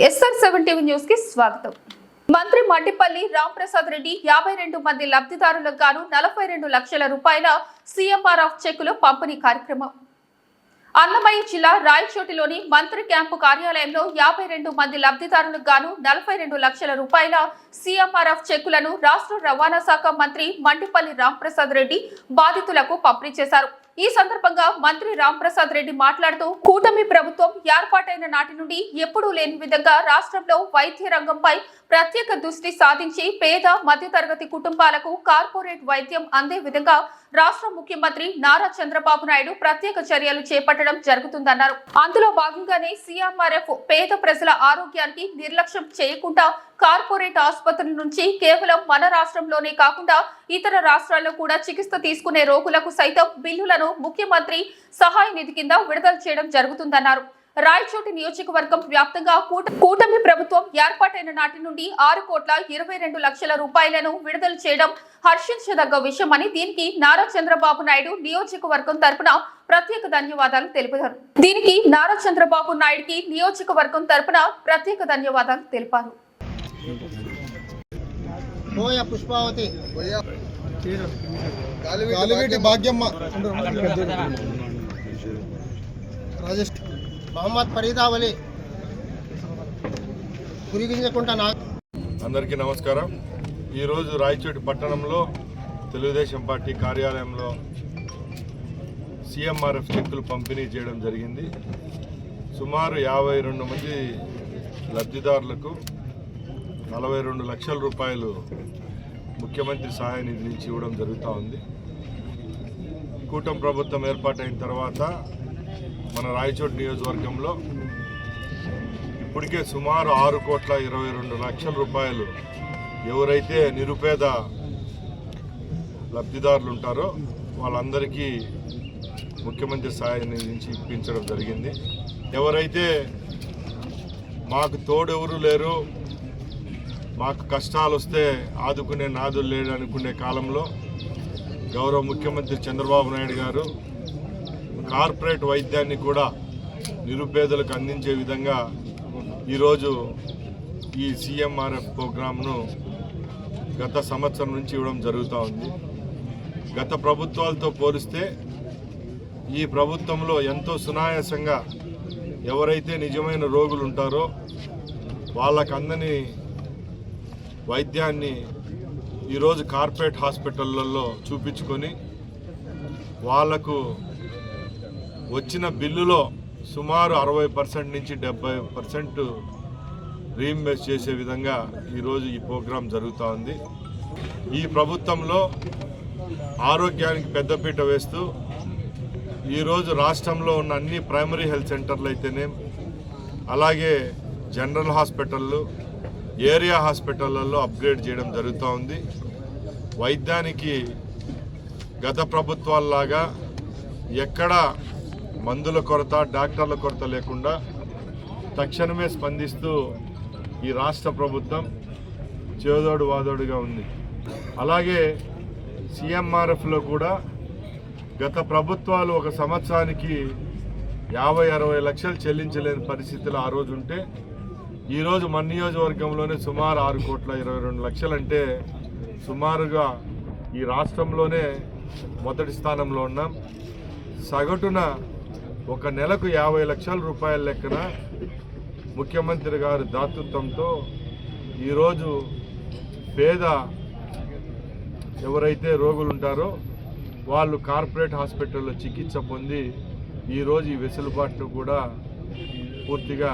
SR7 TV news కి స్వాగతం. మంత్రి మండిపల్లి రాంప్రసాద్ రెడ్డి 52 మంది లబ్ధిదారులకు గాను 42 లక్షల రూపాయల CMRF చెక్కులు పంపిణీ కార్యక్రమం అన్నమయ్య జిల్లా రాయచోటిలోని మంత్రి క్యాంపు కార్యాలయంలో 52 మంది లబ్ధిదారులకు గాను 42 లక్షల రూపాయల CMRF చెక్కులను రాష్ట్ర రవాణా శాఖ మంత్రి మండిపల్లి రాంప్రసాద్ రెడ్డి బాధితులకు పంపిణీ చేశారు. ఈ సందర్భంగా మంత్రి రాంప్రసాద్ రెడ్డి మాట్లాడుతూ కూటమి ప్రభుత్వం ఏర్పాటైన నాటి నుండి ఎప్పుడూ లేని విధంగా రాష్ట్రంలో వైద్య రంగంపై ప్రత్యేక దృష్టి సాధించి పేద మధ్యతరగతి కుటుంబాలకు కార్పొరేట్ వైద్యం అందే విధంగా రాష్ట్ర ముఖ్యమంత్రి నారా చంద్రబాబు నాయుడు ప్రత్యేక చర్యలు చేపట్టడం జరుగుతుందన్నారు. అందులో భాగంగానే CMRF పేద ప్రజల ఆరోగ్యానికి నిర్లక్ష్యం చేయకుండా కార్పొరేట్ ఆసుపత్రుల నుంచి కేవలం మన రాష్ట్రంలోనే కాకుండా ఇతర రాష్ట్రాల్లో కూడా చికిత్స తీసుకునే రోగులకు సైతం బిల్లులను ముఖ్యమంత్రి సహాయ నిధి కింద విడుదల చేయడం జరుగుతుందన్నారు. రాయచోటి నియోజకవర్గం వ్యాప్తంగా కూటమి ప్రభుత్వం ఏర్పాటైన నాటి నుండి 6,22 లక్షల రూపాయలను విడుదల చేయడం హర్షించదగ్గ విషయమని, దీనికి నారా చంద్రబాబు నాయుడు నియోజకవర్గం తరపున ప్రత్యేక ధన్యవాదాలు తెలిపారు. తెలిపారు. పుష్పావతి రాజేష్ మహమ్మద్ ఫరీదావలి అందరికీ నమస్కారం. ఈరోజు రాయచోటి పట్టణంలో తెలుగుదేశం పార్టీ కార్యాలయంలో CMRF చెక్కులు పంపిణీ చేయడం జరిగింది. సుమారు 52 మంది లబ్ధిదారులకు 42 లక్షల రూపాయలు ముఖ్యమంత్రి సహాయ నిధి నుంచి ఇవ్వడం జరుగుతూ ఉంది. కూటమి ప్రభుత్వం ఏర్పాటైన తర్వాత మన రాయచోటి నియోజకవర్గంలో ఇప్పటికే సుమారు 6,22 లక్షల రూపాయలు ఎవరైతే నిరుపేద లబ్ధిదారులు ఉంటారో వాళ్ళందరికీ ముఖ్యమంత్రి సహాయ నిధి నుంచి ఇప్పించడం జరిగింది. ఎవరైతే మాకు తోడెవరు లేరు, మాకు కష్టాలు వస్తే ఆదుకునే నాదులు లేడు అనుకునే కాలంలో గౌరవ ముఖ్యమంత్రి చంద్రబాబు నాయుడు గారు కార్పొరేట్ వైద్యాన్ని కూడా నిరుపేదలకు అందించే విధంగా ఈరోజు ఈ CMRF ప్రోగ్రాంను గత సంవత్సరం నుంచి ఇవ్వడం జరుగుతూ ఉంది. గత ప్రభుత్వాలతో పోలిస్తే ఈ ప్రభుత్వంలో ఎంతో సునాయాసంగా ఎవరైతే నిజమైన రోగులు ఉంటారో వాళ్ళకు అందని వైద్యాన్ని ఈరోజు కార్పొరేట్ హాస్పిటళ్ళల్లో చూపించుకొని వాళ్లకు వచ్చిన బిల్లులో సుమారు 60% నుంచి 70% రీఇంబర్స్ చేసే విధంగా ఈరోజు ఈ ప్రోగ్రాం జరుగుతూ ఉంది. ఈ ప్రభుత్వంలో ఆరోగ్యానికి పెద్దపీట వేస్తూ ఈరోజు రాష్ట్రంలో ఉన్న అన్ని ప్రైమరీ హెల్త్ సెంటర్లు అయితేనే, అలాగే జనరల్ హాస్పిటళ్ళు, ఏరియా హాస్పిటళ్లలో అప్గ్రేడ్ చేయడం జరుగుతూ ఉంది. వైద్యానికి గత ప్రభుత్వాల్లాగా ఎక్కడ మందుల కొరత, డాక్టర్ల కొరత లేకుండా తక్షణమే స్పందిస్తూ ఈ రాష్ట్ర ప్రభుత్వం చేదోడు వాదోడుగా ఉంది. అలాగే CMRFలో కూడా గత ప్రభుత్వాలు ఒక సంవత్సరానికి 50-60 లక్షలు చెల్లించలేని పరిస్థితులు ఆ రోజు ఉంటే, ఈరోజు మన నియోజకవర్గంలోనే సుమారు 6,22 లక్షలు అంటే సుమారుగా ఈ రాష్ట్రంలోనే మొదటి స్థానంలో ఉన్నాం. సగటున ఒక నెలకు 50 లక్షల రూపాయల లెక్కన ముఖ్యమంత్రి గారి దాతృత్వంతో ఈరోజు పేద ఎవరైతే రోగులు ఉంటారో వాళ్ళు కార్పొరేట్ హాస్పిటల్లో చికిత్స పొంది ఈరోజు ఈ వెసులుబాటును కూడా పూర్తిగా